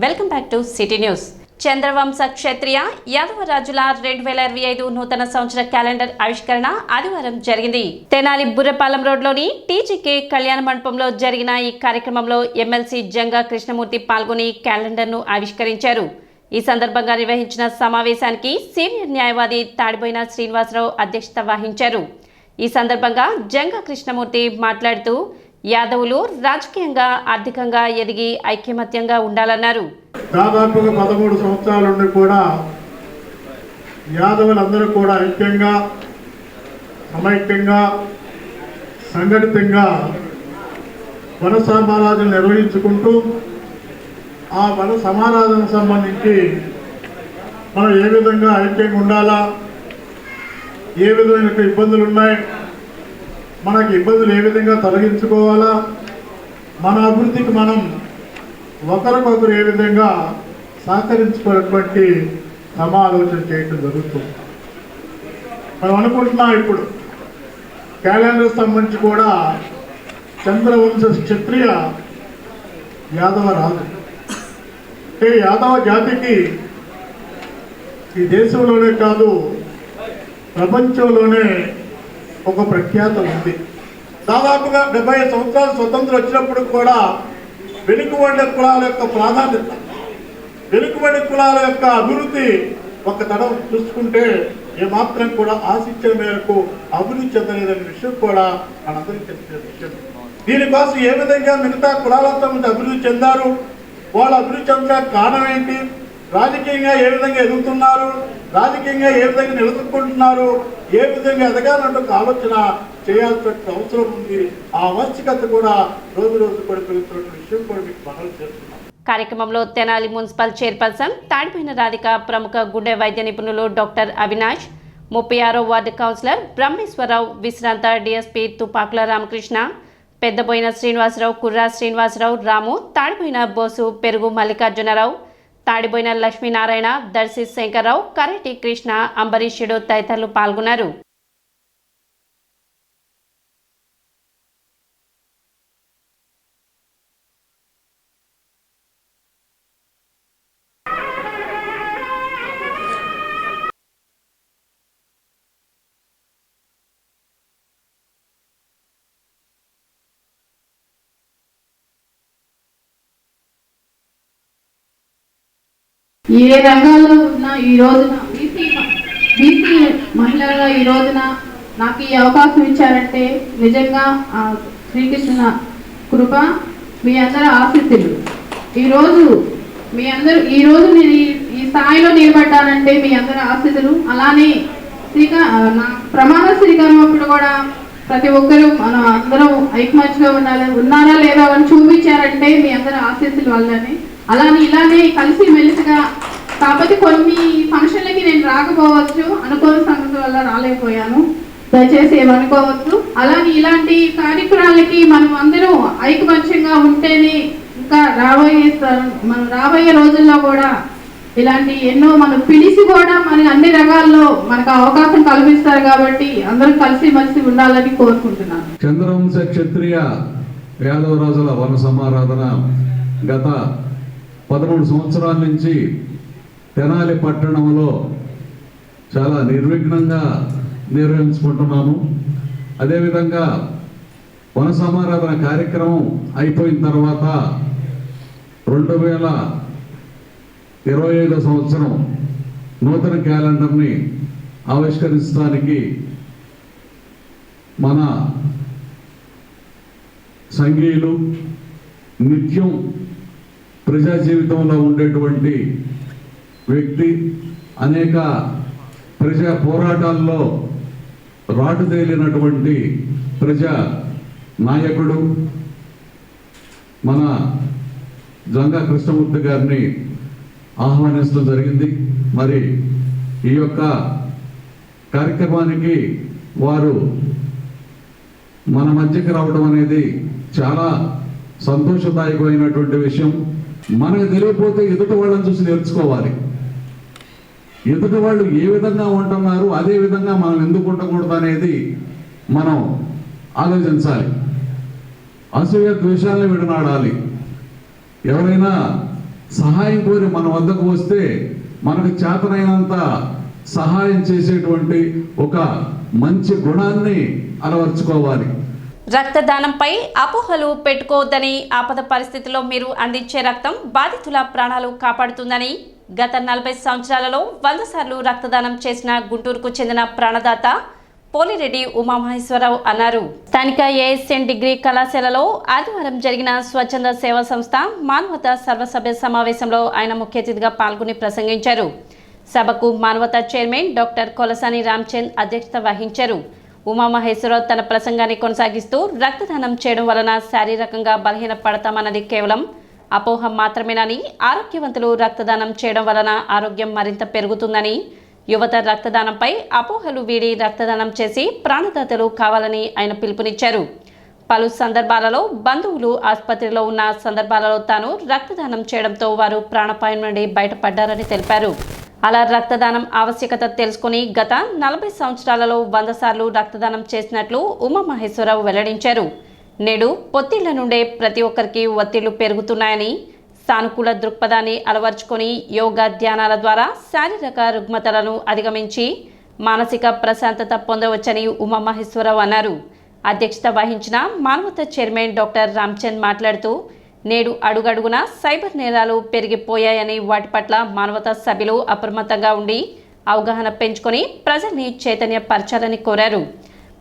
Welcome back to city news. చంద్రవంశ క్షత్రియ యాదవ రాజుల 2025 నూతన సంవత్సర క్యాలెండర్ ఆవిష్కరణ ఆదివారం జరిగింది. తెనాలి బుర్రపాలెం రోడ్లోని టీజీకే కళ్యాణ మండపంలో జరిగిన ఈ కార్యక్రమంలో ఎమ్మెల్సీ జంగా కృష్ణమూర్తి పాల్గొని క్యాలెండర్ను ఆవిష్కరించారు. ఈ సందర్భంగా నిర్వహించిన సమావేశానికి సీనియర్ న్యాయవాది తాడిబోయిన శ్రీనివాసరావు అధ్యక్షత వహించారు. ఈ సందర్భంగా జంగా కృష్ణమూర్తి మాట్లాడుతూ యాదవులు రాజకీయంగా ఆర్థికంగా ఎదిగి ఐక్యమత్యంగా ఉండాలన్నారు. దాదాపుగా 13 సంవత్సరాల నుండి కూడా యాదవులందరూ కూడా ఐక్యంగా సమైక్యంగా సంఘటితంగా వన సమారాధన నిర్వహించుకుంటూ ఆ వన సమారాధనకు సంబంధించి మనం ఏ విధంగా ఐక్యంగా ఉండాలా, ఏ విధమైన ఇబ్బందులు ఉన్నాయి, మనకి ఇబ్బందులు ఏ విధంగా తొలగించుకోవాలా, మన అభివృద్ధికి మనం ఒకరికొకరు ఏ విధంగా సహకరించుకున్నటువంటి సమాలోచన చేయటం జరుగుతుంది. మనం అనుకుంటున్నాం ఇప్పుడు క్యాలెండర్ సంబంధించి కూడా చంద్రవంశ క్షత్రియ యాదవ రాజు అంటే యాదవ జాతికి ఈ దేశంలోనే కాదు ప్రపంచంలోనే ఒక ప్రఖ్యాత ఉంది. దాదాపుగా 70 సంవత్సరాలు స్వతంత్రం వచ్చినప్పుడు కూడా వెనుకబడిన కులాల యొక్క ప్రాధాన్యత, వెనుకబడిన కులాల యొక్క అభివృద్ధి ఒక తరం చూసుకుంటే ఏమాత్రం కూడా ఆశించిన మేరకు అభివృద్ధి చెందలేదనే విషయం కూడా మనందరికీ తెలిసిన విషయం. దీనికోసం ఏ విధంగా మిగతా కులాలతో అభివృద్ధి చెందారు, వాళ్ళు అభివృద్ధి చెందడానికి కారణం ఏంటి, రాజకీయంగా ఏ విధంగా ఎదుగుతున్నారు, రాజకీయంగా ఏ విధంగా నిలుపుకుంటున్నారు, ఏ విధంగా ఎదగాలంటే ఆలోచన చేయాల్సిన అవసరం ఉంది. ఆ ఆవశ్యకత కూడా రోజు రోజు కూడా పెరుగుతున్న విషయం కూడా మీకు మనవి చేస్తున్నాం. కార్యక్రమంలో తెనాలి మున్సిపల్ చైర్పర్సన్ తాడిపోయిన రాధిక, ప్రముఖ గుండె వైద్య నిపుణులు డాక్టర్ అవినాష్, 36వ వార్డు కౌన్సిలర్ బ్రహ్మేశ్వరరావు, విశ్రాంత డిఎస్పీ తుపాకుల రామకృష్ణ, పెద్దబోయిన శ్రీనివాసరావు, కుర్రా శ్రీనివాసరావు, రాము, తాడిపోయిన బోసు, పెరుగు మల్లికార్జునరావు, తాడిపోయిన లక్ష్మీనారాయణ, దర్శి శంకర్రావు, కరెటి కృష్ణ, అంబరీషుడు తదితరులు పాల్గొన్నారు. ఏ రంగాల్లో ఉన్నా ఈ రోజున బీసీ మహిళగా ఈ రోజున నాకు ఈ అవకాశం ఇచ్చారంటే నిజంగా శ్రీకృష్ణ కృప, మీ అందరి ఆశీస్సులు. ఈరోజు నేను ఈ స్థాయిలో నిలబడ్డానంటే మీ అందరి ఆశీస్సులు. అలానే నా ప్రమాణ స్వీకారం అప్పుడు కూడా ప్రతి ఒక్కరూ మనం అందరం ఐకమత్యంగా ఉన్నారా లేదా అని చూపించారంటే మీ అందరి ఆశీస్సులు వల్లనే. ఇలానే కలిసి మెలిసిగా, కాకపోతే కొన్ని ఫంక్షన్లకి నేను రాకపోవచ్చు, అనుకోని సంగతి వల్ల రాలేకపోయాను, దయచేసి ఏమనుకోవచ్చు. ఇలాంటి కార్యక్రమాలకి మనం అందరం ఐకమత్యంగా ఉంటేనే ఇంకా రాబోయే రోజుల్లో కూడా ఇలాంటి ఎన్నో మనం పిలిచి కూడా మన అన్ని రంగాల్లో మనకు అవకాశం కల్పిస్తారు. కాబట్టి అందరూ కలిసి మెలిసి ఉండాలని కోరుకుంటున్నాను. చంద్రవంశ క్షత్రియ యాదవ రాజుల వన సమారాధన గత 13 సంవత్సరాల నుంచి తెనాలి పట్టణంలో చాలా నిర్విఘ్నంగా నిర్వహించుకుంటున్నాము. అదేవిధంగా వన సమారాధన కార్యక్రమం అయిపోయిన తర్వాత 2025 సంవత్సరం నూతన క్యాలెండర్ని ఆవిష్కరించడానికి మన సంఘీయులు నిత్యం ప్రజా జీవితంలో ఉండేటువంటి వ్యక్తి, అనేక ప్రజా పోరాటాల్లో రాటుదేలినటువంటి ప్రజా నాయకుడు మన జంగా కృష్ణమూర్తి గారిని ఆహ్వానించడం జరిగింది. మరి ఈ యొక్క కార్యక్రమానికి వారు మన మధ్యకి రావడం అనేది చాలా సంతోషదాయకమైనటువంటి విషయం. మనకు తెలియకపోతే ఎదుటి వాళ్ళని చూసి నేర్చుకోవాలి. ఎదుటి వాళ్ళు ఏ విధంగా ఉంటున్నారు, అదే విధంగా మనం ఎందుకు ఉండకూడదు అనేది మనం ఆలోచించాలి. అసూయ ద్వేషాలను విడనాడాలి. ఎవరైనా సహాయం కోరి మన వద్దకు వస్తే మనకు చేతనైనంత సహాయం చేసేటువంటి ఒక మంచి గుణాన్ని అలవర్చుకోవాలి. రక్తదానంపై అపోహలు పెట్టుకోవద్దని, ఆపద పరిస్థితుల్లో మీరు అందించే రక్తం బాధితుల ప్రాణాలు కాపాడుతుందని గత 40 సంవత్సరాలలో 100 సార్లు రక్తదానం చేసిన గుంటూరుకు చెందిన ప్రాణదాత పోలిరెడ్డి ఉమామహేశ్వరరావు అన్నారు. స్థానిక ఏఎస్ఎన్ డిగ్రీ కళాశాలలో ఆదివారం జరిగిన స్వచ్ఛంద సేవా సంస్థ మానవతా సర్వసభ్య సమావేశంలో ఆయన ముఖ్య అతిథిగా పాల్గొని ప్రసంగించారు. సభకు మానవతా చైర్మన్ డాక్టర్ కొలసాని రామ్చంద్ అధ్యక్షత వహించారు. ఉమామహేశ్వరరావు తన ప్రసంగాన్ని కొనసాగిస్తూ రక్తదానం చేయడం వలన శారీరకంగా బలహీన పడతామన్నది కేవలం అపోహ మాత్రమేనని, ఆరోగ్యవంతులు రక్తదానం చేయడం వలన ఆరోగ్యం మరింత పెరుగుతుందని, యువత రక్తదానంపై అపోహలు వీడి రక్తదానం చేసి ప్రాణదాతలు కావాలని ఆయన పిలుపునిచ్చారు. పలు సందర్భాలలో బంధువులు ఆసుపత్రిలో ఉన్న సందర్భాలలో తాను రక్తదానం చేయడంతో వారు ప్రాణాపాయం నుండి బయటపడ్డారని తెలిపారు. అలా రక్తదానం ఆవశ్యకత తెలుసుకుని గత 40 సంవత్సరాలలో 100 సార్లు రక్తదానం చేసినట్లు ఉమామహేశ్వరరావు వెల్లడించారు. నేడు పొత్తిళ్ల నుండే ప్రతి ఒక్కరికి ఒత్తిళ్లు పెరుగుతున్నాయని, సానుకూల దృక్పథాన్ని అలవర్చుకొని యోగా ధ్యానాల ద్వారా శారీరక రుగ్మతలను అధిగమించి మానసిక ప్రశాంతత పొందవచ్చని ఉమామహేశ్వరరావు అన్నారు. అధ్యక్షత వహించిన మానవతా చైర్మన్ డాక్టర్ రామ్చంద్ మాట్లాడుతూ, నేడు అడుగడుగున సైబర్ నేరాలు పెరిగిపోయాయని, వాటి పట్ల మానవతా సభ్యులు అప్రమత్తంగా ఉండి అవగాహన పెంచుకొని ప్రజల్ని చైతన్యపరచాలని కోరారు.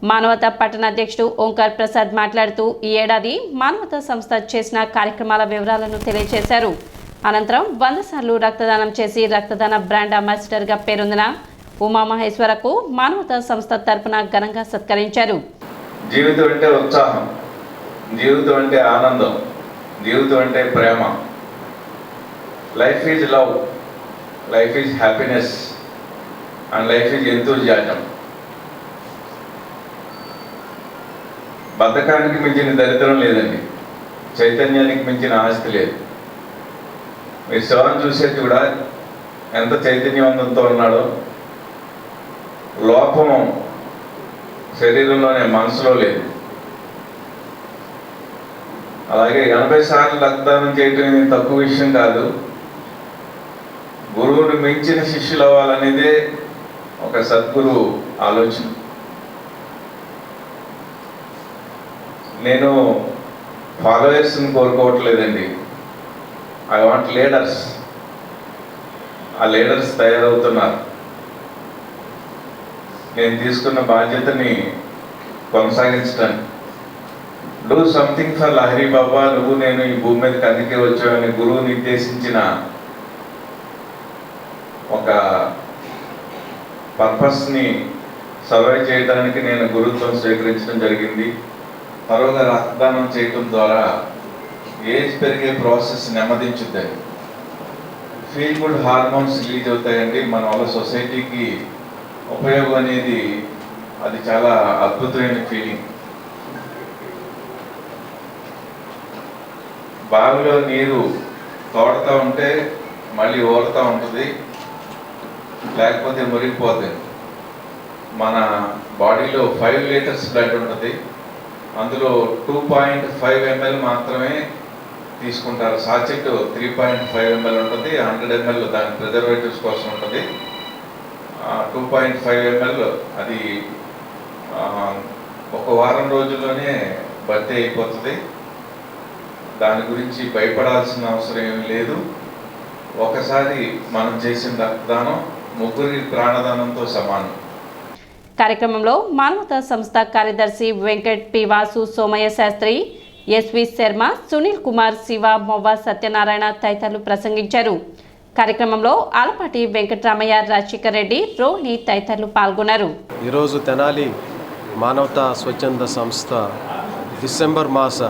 మానవతా పట్టణ అధ్యక్షుడు ఓంకార్ ప్రసాద్ మాట్లాడుతూ, ఈ ఏడాది మానవతా సంస్థ చేసిన కార్యక్రమాల వివరాలను తెలియజేశారు. అనంతరం 100 సార్లు రక్తదానం చేసి రక్తదాన బ్రాండ్ అంబాసిడర్గా పేరొందిన ఉమామహేశ్వరకు మానవతా సంస్థ తరపున ఘనంగా సత్కరించారు. జీవితం అంటే ఉత్సాహం, జీవితం అంటే ఆనందం, జీవితం అంటే ప్రేమ. Life is love, life is happiness and life is enthusiasm. బద్ధకానికి మించిన దరిద్రం లేదండి, చైతన్యానికి మించిన ఆస్తి లేదు. మీరు శివాన్ని చూసేది కూడా ఎంత చైతన్యవంతంతో ఉన్నాడో, లోపం శరీరంలోనే మనసులో లేదు. అలాగే 80 సార్లు రక్తదానం చేయటం తక్కువ విషయం కాదు. గురువుని మించిన శిష్యులు అవ్వాలనేదే ఒక సద్గురు ఆలోచన. నేను ఫాలోయర్స్ని కోరుకోవట్లేదండి, ఐ వాంట్ లీడర్స్. ఆ లీడర్స్ తయారవుతున్నారు. నేను తీసుకున్న బాధ్యతని కొనసాగించడానికి. డూ సంథింగ్ ఫర్ లహరి బాబా, నువ్వు నేను ఈ భూమి మీదకి అందుకే వచ్చావని గురువు నిర్దేశించిన ఒక పర్పస్ని సర్వే చేయడానికి నేను గురుత్వం స్వీకరించడం జరిగింది. త్వరగా రక్తదానం చేయటం ద్వారా ఏజ్ పెరిగే ప్రాసెస్ నెమ్మదించుద్దని, ఫీల్ గుడ్ హార్మోన్స్ రిలీజ్ అవుతాయండి. మన వల్ల సొసైటీకి ఉపయోగం అనేది అది చాలా అద్భుతమైన ఫీలింగ్. బావిలో నీరు తోడుతూ ఉంటే మళ్ళీ ఓడుతూ ఉంటుంది, లేకపోతే మురిగిపోతుంది. మన బాడీలో 5 లీటర్స్ బ్లడ్ ఉంటుంది, అందులో 2.5 ml మాత్రమే తీసుకుంటారు. సాచెట్ 3.5 ml ఉంటుంది, 100 ml దాని ప్రిజర్వేటివ్స్ కోసం ఉంటుంది. 2.5 ml అది ఒక వారం రోజుల్లోనే భర్తీ అయిపోతుంది. దాని గురించి భయపడాల్సిన అవసరం ఏమీ లేదు. ఒకసారి మనం చేసిన రక్తదానం 3 ప్రాణదానంతో సమానం. కార్యక్రమంలో మానవతా సంస్థ కార్యదర్శి వెంకట్ పి వాసు, సోమయ్య శాస్త్రి, ఎస్వి శర్మ, సునీల్ కుమార్, శివ, మొవ్వ సత్యనారాయణ తదితరులు ప్రసంగించారు. కార్యక్రమంలో ఆలపాటి వెంకటరామయ్య, రాజశేఖర్ రెడ్డి, రోహిణి తదితరులు పాల్గొన్నారు. ఈరోజు తెనాలి మానవతా స్వచ్ఛంద సంస్థ డిసెంబర్ మాస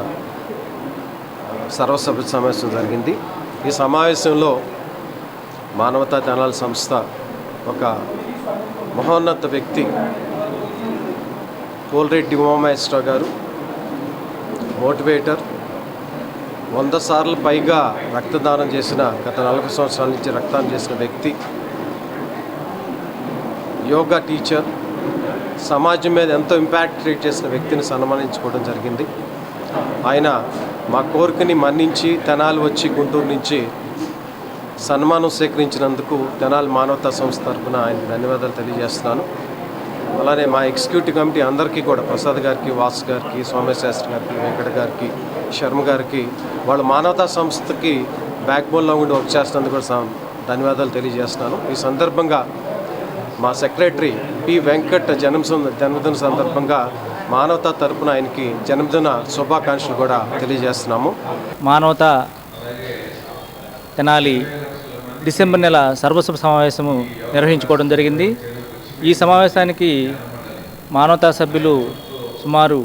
సర్వసభ్య సమావేశం జరిగింది. ఈ సమావేశంలో మానవతా తెనాలి సంస్థ ఒక మహోన్నత వ్యక్తి పోలిరెడ్డి ఉమామహేశ్వరరావు గారు, మోటివేటర్, 100 సార్లు పైగా రక్తదానం చేసిన, గత 40 సంవత్సరాల నుంచి రక్తదానం చేసిన వ్యక్తి, యోగా టీచర్, సమాజం మీద ఎంతో ఇంపాక్ట్ క్రియేట్ చేసిన వ్యక్తిని సన్మానించుకోవడం జరిగింది. ఆయన మా కోరికని మన్నించి తెనాలి వచ్చి గుంటూరు నుంచి సన్మానం స్వీకరించినందుకు తెనాలి మానవతా సంస్థ తరఫున ఆయనకు ధన్యవాదాలు తెలియజేస్తున్నాను. అలానే మా ఎగ్జిక్యూటివ్ కమిటీ అందరికీ కూడా, ప్రసాద్ గారికి, వాసు గారికి, సోమేశ్వర గారికి, వెంకట గారికి, శర్మ గారికి, వాళ్ళ మానవతా సంస్థకి బ్యాక్ బోన్లో ఉండి వర్క్ చేస్తున్నందుకు కూడా ధన్యవాదాలు తెలియజేస్తున్నాను. ఈ సందర్భంగా మా సెక్రటరీ పి వెంకట్ జన్మదిన సందర్భంగా మానవతా తరపున ఆయనకి జన్మదిన శుభాకాంక్షలు కూడా తెలియజేస్తున్నాము. మానవతా తెనాలి డిసెంబర్ నెల సర్వసభ సమావేశము నిర్వహించుకోవడం జరిగింది. ఈ సమావేశానికి మానవతా సభ్యులు సుమారు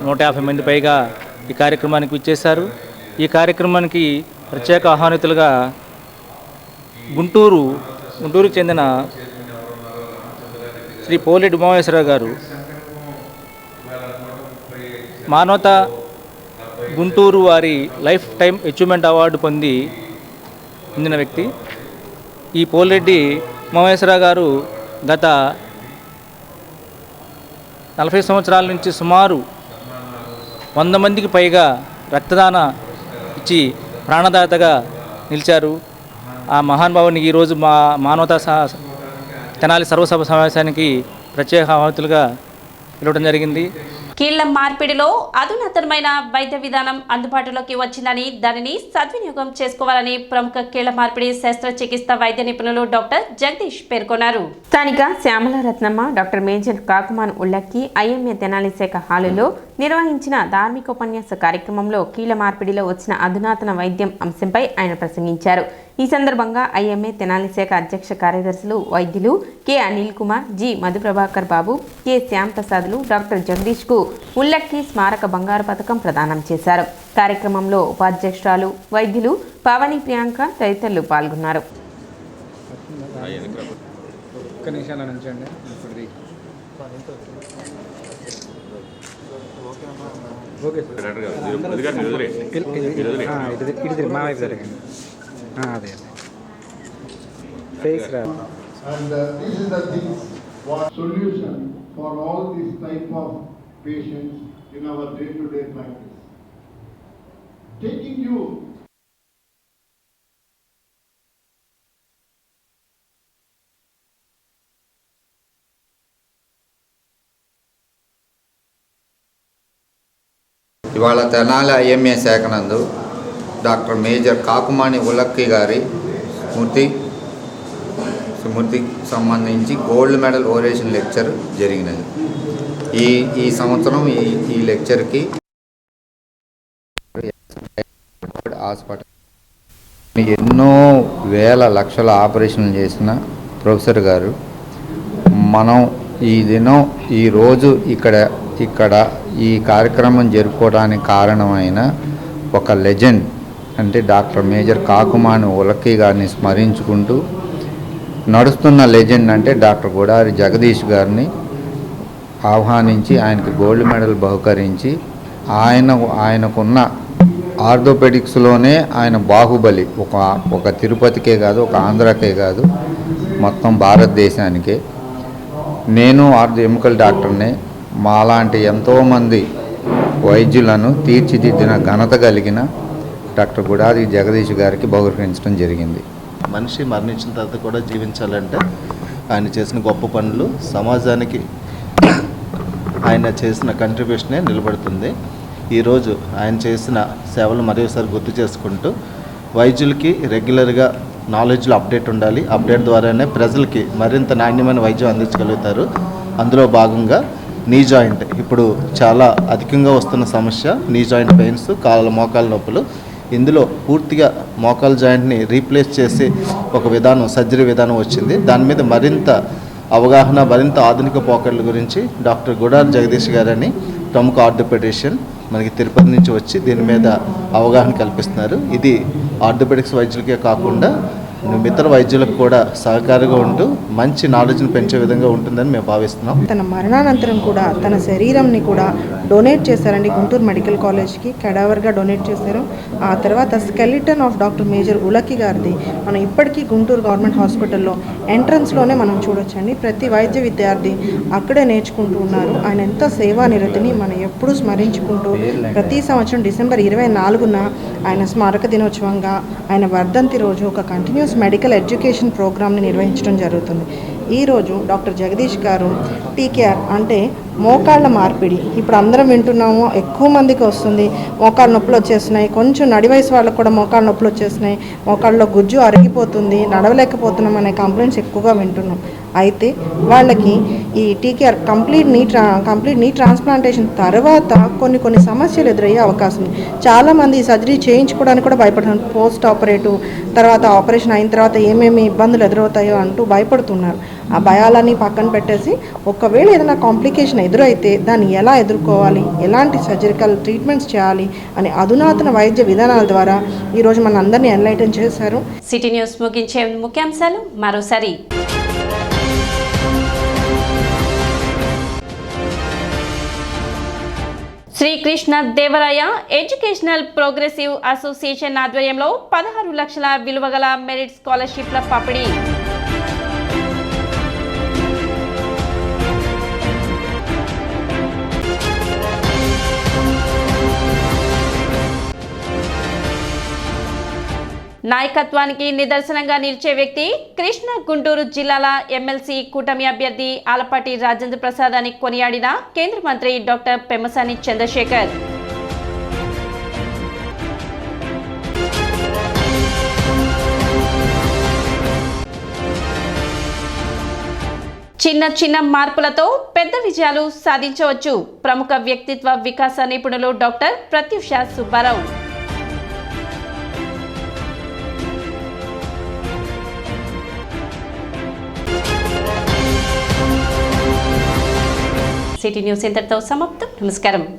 150 మంది పైగా ఈ కార్యక్రమానికి విచ్చేశారు. ఈ కార్యక్రమానికి ప్రత్యేక ఆహ్వానితులుగా గుంటూరుకు చెందిన శ్రీ పోలెడ్డి ఉమామహేశ్వరరావు గారు, మానవతా గుంటూరు వారి లైఫ్ టైం అచీవ్మెంట్ అవార్డు పొందిన వ్యక్తి. ఈ పోలెడ్డి ఉమామహేశ్వరరావు గారు గత 40 సంవత్సరాల నుంచి సుమారు 100 మందికి పైగా రక్తదాన ఇచ్చి ప్రాణదాతగా నిలిచారు. ఆ మహానుభావునికి ఈరోజు మా మానవతా తెనాలి సర్వసభ సమావేశానికి ప్రత్యేక ఆహ్వానితులుగా పిలవడం జరిగింది. కీళ్ల మార్పిడిలో అధునాతనమైన వైద్య విధానం అందుబాటులోకి వచ్చిందని, దానిని సద్వినియోగం చేసుకోవాలని ప్రముఖ కీళ్ల మార్పిడి శస్త్రచికిత్స వైద్య నిపుణులు డాక్టర్ జగదీష్ పేర్కొన్నారు. స్థానిక శ్యామలరత్నమ్మ, డాక్టర్ మేజర్ కాకుమాన్ ఉల్లక్కి ఐఎంఏ తెనాలి శాఖ హాలులో నిర్వహించిన ధార్మికోపన్యాస కార్యక్రమంలో కీళ్ల మార్పిడిలో వచ్చిన అధునాతన వైద్యం అంశంపై ఆయన ప్రసంగించారు. ఈ సందర్భంగా ఐఎంఏ తెనాలి శాఖ అధ్యక్ష కార్యదర్శులు వైద్యులు కె అనిల్ కుమార్, జి మధుప్రభాకర్ బాబు, కె శ్యామ్ ప్రసాద్లు డాక్టర్ జగదీష్కు ఉల్లక్కి స్మారక బంగారు పథకం ప్రదానం చేశారు. కార్యక్రమంలో ఉపాధ్యక్షురాలు వైద్యులు పావని ప్రియాంక తదితరులు పాల్గొన్నారు. అదే ఫేస్ రా. And this is the thing, what solution for all these type of patients in our day-to-day practice. Taking you ఇవాళ తెనాలి ఐఎంఏ శాఖ నందు డాక్టర్ మేజర్ కాకుమాని ఉల్లక్కి గారి స్మృతికి సంబంధించి గోల్డ్ మెడల్ ఓరేషన్ లెక్చర్ జరిగినది. ఈ సంవత్సరం ఈ లెక్చర్కి హాస్పిటల్ ఎన్నో వేల లక్షల ఆపరేషన్లు చేసిన ప్రొఫెసర్ గారు, మనం ఈరోజు ఇక్కడ ఈ కార్యక్రమం జరుపుకోవడానికి కారణమైన ఒక లెజెండ్ అంటే డాక్టర్ మేజర్ కాకుమాని ఉల్లక్కి గారిని స్మరించుకుంటూ, నడుస్తున్న లెజెండ్ అంటే డాక్టర్ గుడారి జగదీష్ గారిని ఆహ్వానించి ఆయనకి గోల్డ్ మెడల్ బహుకరించి ఆయనకున్న ఆర్థోపెడిక్స్లోనే ఆయన బాహుబలి. ఒక తిరుపతికే కాదు, ఒక ఆంధ్రాకే కాదు, మొత్తం భారతదేశానికే. నేను ఎముకల డాక్టర్నే. మాలాంటి ఎంతోమంది వైద్యులను తీర్చిదిద్దిన ఘనత కలిగిన డాక్టర్ గుడారి జగదీష్ గారికి బహుకరించడం జరిగింది. మనిషి మరణించిన తర్వాత కూడా జీవించాలంటే ఆయన చేసిన గొప్ప పనులు సమాజానికి ఆయన చేసిన కంట్రిబ్యూషనే నిలబడుతుంది. ఈరోజు ఆయన చేసిన సేవలు మరోసారి గుర్తు చేసుకుంటూ, వైద్యులకి రెగ్యులర్గా నాలెడ్జ్లో అప్డేట్ ఉండాలి. అప్డేట్ ద్వారానే ప్రజలకి మరింత నాణ్యమైన వైద్యం అందించగలుగుతారు. అందులో భాగంగా నీ జాయింట్ ఇప్పుడు చాలా అధికంగా వస్తున్న సమస్య నీ జాయింట్ పెయిన్స్, మోకాళ్ళ నొప్పులు. ఇందులో పూర్తిగా మోకాల్ జాయింట్ని రీప్లేస్ చేసి ఒక విధానం, సర్జరీ విధానం వచ్చింది. దాని మీద మరింత అవగాహన, మరింత ఆధునిక పోకడల గురించి డాక్టర్ గుడారి జగదీష్ గారని ప్రముఖ ఆర్థోపెడిషియన్ మనకి తిరుపతి నుంచి వచ్చి దీని మీద అవగాహన కల్పిస్తున్నారు. ఇది ఆర్థోపెడిక్స్ వైద్యులకే కాకుండా ఇతర వైద్యులకు కూడా సహకారంగా ఉంటూ మంచి నాలెడ్జ్ని పెంచే విధంగా ఉంటుందని మేము భావిస్తున్నాం. తన మరణానంతరం కూడా తన శరీరంని కూడా డొనేట్ చేశారండి గుంటూరు మెడికల్ కాలేజ్కి, కెడావర్గా డొనేట్ చేశారు. ఆ తర్వాత స్కెలిటన్ ఆఫ్ డాక్టర్ మేజర్ ఉల్లక్కి గారిది మనం ఇప్పటికీ గుంటూరు గవర్నమెంట్ హాస్పిటల్లో ఎంట్రన్స్లోనే మనం చూడొచ్చండి. ప్రతి వైద్య విద్యార్థి అక్కడే నేర్చుకుంటూ ఉన్నారు. ఆయన ఎంత సేవానిరతిని మనం ఎప్పుడూ స్మరించుకుంటూ ప్రతి సంవత్సరం డిసెంబర్ 24న ఆయన స్మారక దినోత్సవంగా ఆయన వర్ధంతి రోజు ఒక కంటిన్యూస్ మెడికల్ ఎడ్యుకేషన్ ప్రోగ్రామ్ని నిర్వహించడం జరుగుతుంది. ఈరోజు డాక్టర్ జగదీష్ గారు టీకేఆర్ అంటే మోకాళ్ళ మార్పిడి, ఇప్పుడు అందరం వింటున్నాము, ఎక్కువ మందికి వస్తుంది. మోకాళ్ళ నొప్పులు వచ్చేస్తున్నాయి, కొంచెం నడి వయసు వాళ్ళకు కూడా మోకాళ్ళ నొప్పులు వచ్చేస్తున్నాయి, మోకాళ్ళలో గుజ్జు అరిగిపోతుంది, నడవలేకపోతున్నాం అనే కంప్లైంట్స్ ఎక్కువగా వింటున్నాం. అయితే వాళ్ళకి ఈ టీకేఆర్ కంప్లీట్ నీ ట్రాన్స్ప్లాంటేషన్ తర్వాత కొన్ని సమస్యలు ఎదురయ్యే అవకాశం ఉంది. చాలామంది సర్జరీ చేయించుకోవడానికి కూడా భయపడుతున్నారు. పోస్ట్ ఆపరేటివ్ తర్వాత ఆపరేషన్ అయిన తర్వాత ఏమేమి ఇబ్బందులు ఎదురవుతాయో అంటూ భయపడుతున్నారు. ఆ భయాలన్నీ పక్కన పెట్టేసి ఒకవేళ ఏదైనా కాంప్లికేషన్ ఎదురైతే దాన్ని ఎలా ఎదుర్కోవాలి, ఎలాంటి సర్జికల్ ట్రీట్మెంట్స్ చేయాలి అనే అధునాతన వైద్య విధానాల ద్వారా ఈరోజు మన అందరినీ ఎన్లైటన్ చేశారు. సిటీ న్యూస్ ముగించే ముఖ్యాంశాలు మరోసారి. Srikrishna Devaraya educational progressive association ఆధ్వర్యంలో 16 లక్షల విలువగల మెరిట్ స్కాలర్షిప్ల పంపిణీ. నాయకత్వానికి నిదర్శనంగా నిలిచే వ్యక్తి కృష్ణా గుంటూరు జిల్లాల ఎమ్మెల్సీ కూటమి అభ్యర్థి ఆలపాటి రాజేంద్ర ప్రసాద్ అని కొనియాడిన కేంద్ర మంత్రి డాక్టర్ పెమ్మసాని చంద్రశేఖర్. చిన్న మార్పులతో పెద్ద విజయాలు సాధించవచ్చు. ప్రముఖ వ్యక్తిత్వ వికాస నిపుణులు doctor Pratyusha Subbarao. City news ఇంతటితో సమాప్తం. నమస్కారం.